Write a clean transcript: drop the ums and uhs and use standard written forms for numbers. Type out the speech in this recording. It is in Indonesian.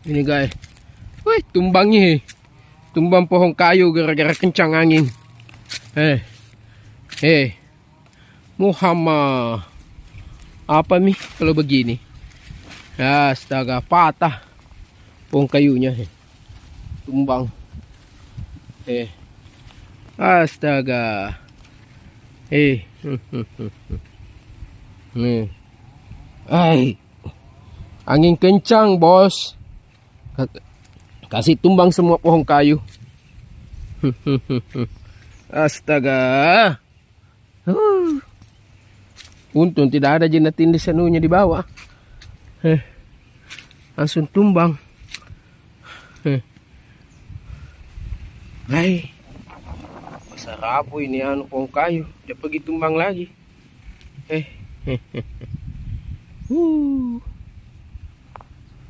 Ini guys. Wih, tumbangnya. Tumbang pohon kayu gara-gara kencang angin. Muhammad. Apa nih kalau begini? Astaga, patah pohon kayunya. Tumbang. Astaga. Angin kencang, bos. Kasih tumbang semua pohon kayu. Astaga. Untung tidak ada jenatin di sanunya di bawah. Langsung tumbang. Masa rapuh ini pohon kayu. Dia pergi tumbang lagi.